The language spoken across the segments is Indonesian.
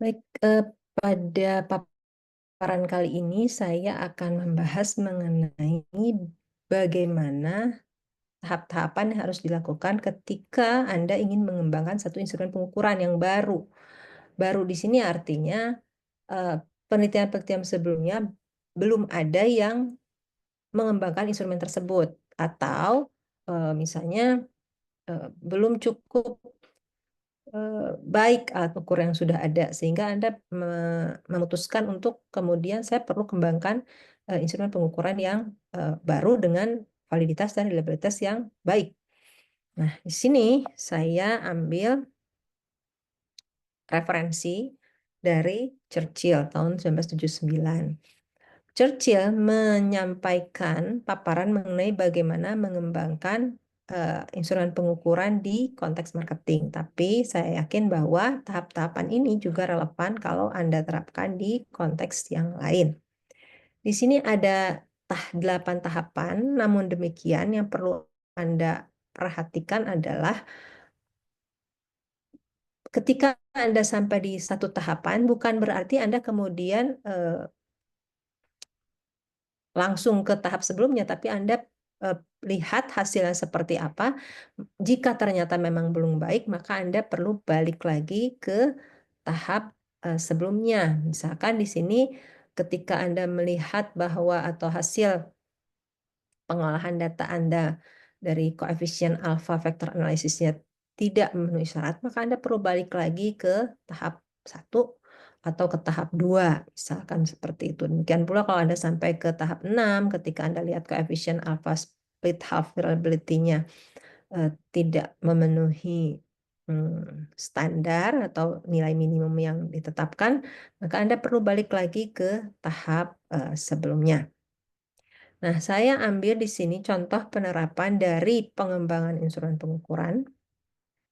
Baik, pada paparan kali ini saya akan membahas mengenai bagaimana tahap-tahapan yang harus dilakukan ketika Anda ingin mengembangkan satu instrumen pengukuran yang baru. Baru di sini artinya eh, penelitian-penelitian sebelumnya belum ada yang mengembangkan instrumen tersebut, atau misalnya belum cukup baik alat ukur yang sudah ada, sehingga Anda memutuskan untuk kemudian saya perlu kembangkan instrumen pengukuran yang baru dengan validitas dan reliabilitas yang baik. Nah, di sini saya ambil referensi dari Churchill tahun 1979. Churchill menyampaikan paparan mengenai bagaimana mengembangkan instrumen pengukuran di konteks marketing. Tapi saya yakin bahwa tahap-tahapan ini juga relevan kalau Anda terapkan di konteks yang lain. Di sini ada 8 tahapan, namun demikian yang perlu Anda perhatikan adalah ketika Anda sampai di satu tahapan, bukan berarti Anda kemudian langsung ke tahap sebelumnya, tapi Anda lihat hasilnya seperti apa. Jika ternyata memang belum baik, maka Anda perlu balik lagi ke tahap sebelumnya. Misalkan di sini ketika Anda melihat bahwa atau hasil pengolahan data Anda dari koefisien alpha vector analisisnya tidak memenuhi syarat, maka Anda perlu balik lagi ke tahap 1 atau ke tahap 2, misalkan seperti itu. Demikian pula kalau Anda sampai ke tahap 6, ketika Anda lihat koefisien alpha split half reliability-nya tidak memenuhi standar atau nilai minimum yang ditetapkan, maka Anda perlu balik lagi ke tahap sebelumnya. Nah, saya ambil di sini contoh penerapan dari pengembangan instrumen pengukuran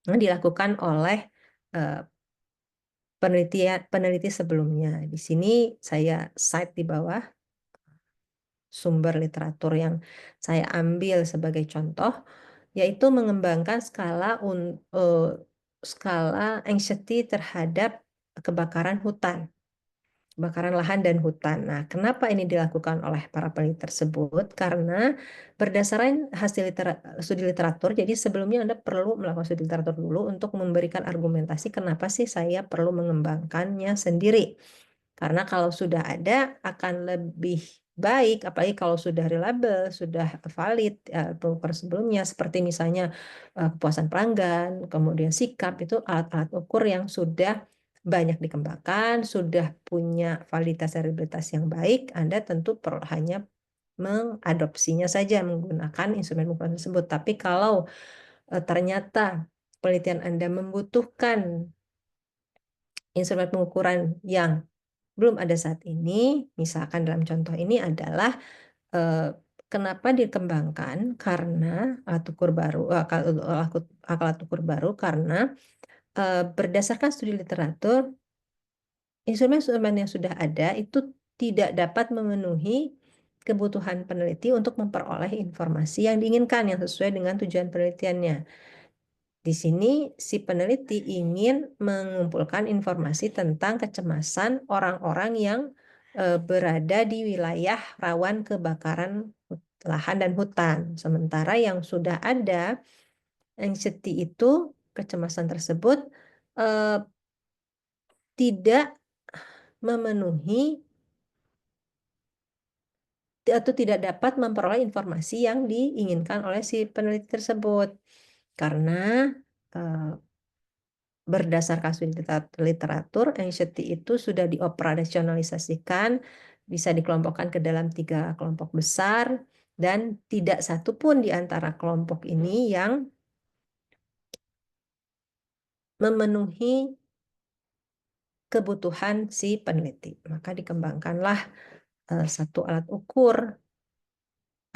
yang dilakukan oleh eh, peneliti sebelumnya. Di sini saya cite di bawah sumber literatur yang saya ambil sebagai contoh, yaitu mengembangkan skala anxiety terhadap kebakaran hutan. Kebakaran lahan dan hutan. Nah, kenapa ini dilakukan oleh para peneliti tersebut? Karena berdasarkan hasil studi literatur, jadi sebelumnya Anda perlu melakukan studi literatur dulu untuk memberikan argumentasi kenapa sih saya perlu mengembangkannya sendiri. Karena kalau sudah ada akan lebih baik, apalagi kalau sudah reliable, sudah valid pengukur sebelumnya, seperti misalnya kepuasan pelanggan, kemudian sikap, itu alat-alat ukur yang sudah banyak dikembangkan, sudah punya validitas dan reliabilitas yang baik. Anda tentu perlu hanya mengadopsinya saja menggunakan instrumen pengukuran tersebut. Tapi kalau ternyata penelitian Anda membutuhkan instrumen pengukuran yang belum ada saat ini, misalkan dalam contoh ini adalah kenapa dikembangkan, karena alat ukur baru, alat ukur baru karena berdasarkan studi literatur, instrumen-instrumen yang sudah ada itu tidak dapat memenuhi kebutuhan peneliti untuk memperoleh informasi yang diinginkan yang sesuai dengan tujuan penelitiannya. Di sini si peneliti ingin mengumpulkan informasi tentang kecemasan orang-orang yang berada di wilayah rawan kebakaran lahan dan hutan. Sementara yang sudah ada anxiety itu, kecemasan tersebut tidak memenuhi atau tidak dapat memperoleh informasi yang diinginkan oleh si peneliti tersebut. Karena berdasarkan studi literatur, anxiety itu sudah dioperasionalisasikan, bisa dikelompokkan ke dalam 3 kelompok besar, dan tidak satu pun di antara kelompok ini yang memenuhi kebutuhan si peneliti. Maka dikembangkanlah satu alat ukur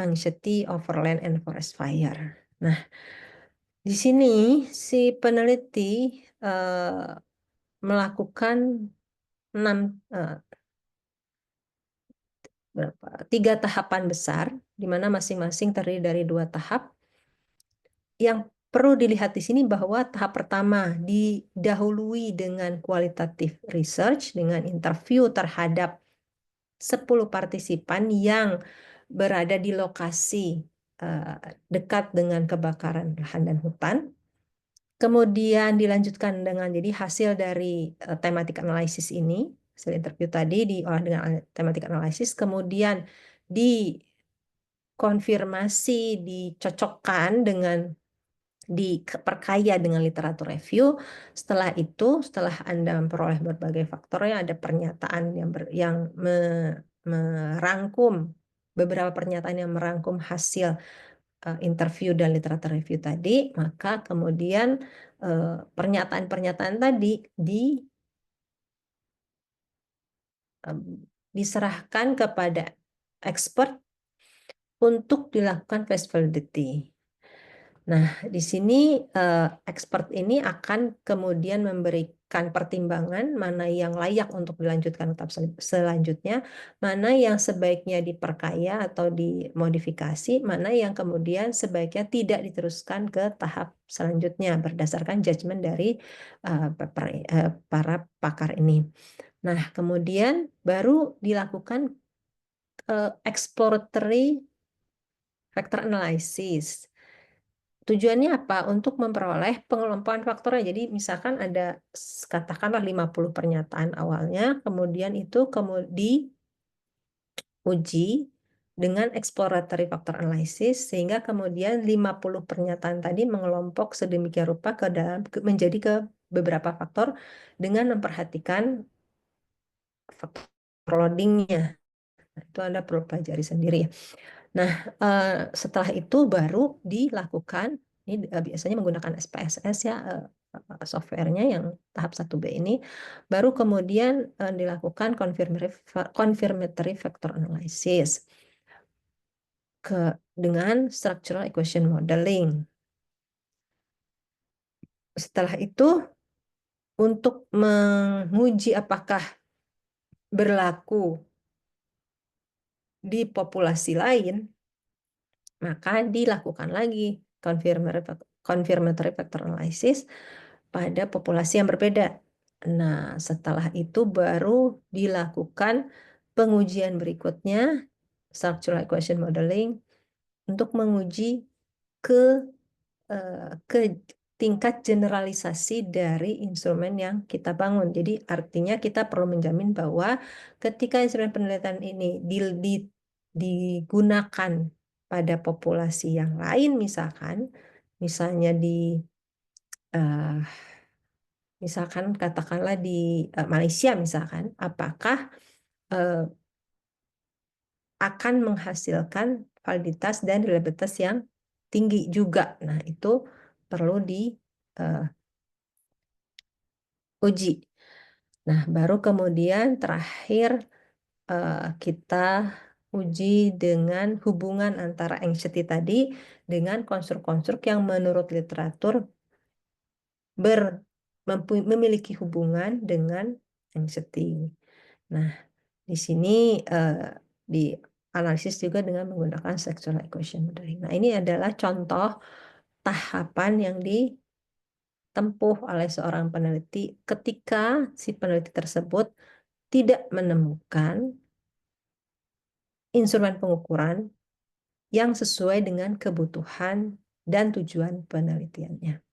anxiety over land and forest fire. Nah, di sini si peneliti melakukan 3 tahapan besar, di mana masing-masing terdiri dari 2 tahap. Yang perlu dilihat di sini bahwa tahap pertama didahului dengan qualitative research dengan interview terhadap 10 partisipan yang berada di lokasi dekat dengan kebakaran lahan dan hutan. Kemudian dilanjutkan dengan jadi hasil dari thematic analysis ini, hasil interview tadi diolah dengan thematic analysis, kemudian dikonfirmasi, dicocokkan dengan diperkaya dengan literatur review. Setelah itu, setelah Anda memperoleh berbagai faktor, yang ada pernyataan yang merangkum beberapa pernyataan yang merangkum hasil interview dan literatur review tadi, maka kemudian pernyataan-pernyataan tadi diserahkan kepada expert untuk dilakukan face validity. Nah, di sini expert ini akan kemudian memberikan pertimbangan mana yang layak untuk dilanjutkan ke tahap selanjutnya, mana yang sebaiknya diperkaya atau dimodifikasi, mana yang kemudian sebaiknya tidak diteruskan ke tahap selanjutnya berdasarkan judgement dari para pakar ini. Nah, kemudian baru dilakukan exploratory factor analysis. Tujuannya apa? Untuk memperoleh pengelompokan faktornya. Jadi misalkan ada katakanlah 50 pernyataan awalnya, kemudian itu diuji dengan exploratory factor analysis sehingga kemudian 50 pernyataan tadi mengelompok sedemikian rupa menjadi ke beberapa faktor dengan memperhatikan faktor loadingnya. Nah, itu Anda perlu pelajari sendiri ya. Nah, setelah itu baru dilakukan, ini biasanya menggunakan SPSS ya, softwarenya yang tahap 1B ini, baru kemudian dilakukan confirmatory factor analysis dengan structural equation modeling. Setelah itu, untuk menguji apakah berlaku di populasi lain, maka dilakukan lagi confirmatory factor analysis pada populasi yang berbeda. Nah, setelah itu baru dilakukan pengujian berikutnya, structural equation modeling, untuk menguji ke tingkat generalisasi dari instrumen yang kita bangun. Jadi artinya kita perlu menjamin bahwa ketika instrumen penelitian ini digunakan pada populasi yang lain, misalnya misalkan katakanlah di Malaysia misalkan, apakah akan menghasilkan validitas dan reliabilitas yang tinggi juga. Nah, itu perlu diuji. Nah, baru kemudian terakhir kita uji dengan hubungan antara anxiety tadi dengan konstruk-konstruk yang menurut literatur memiliki hubungan dengan anxiety. Nah, di sini dianalisis juga dengan menggunakan structural equation modeling. Nah, ini adalah contoh tahapan yang ditempuh oleh seorang peneliti ketika si peneliti tersebut tidak menemukan instrumen pengukuran yang sesuai dengan kebutuhan dan tujuan penelitiannya.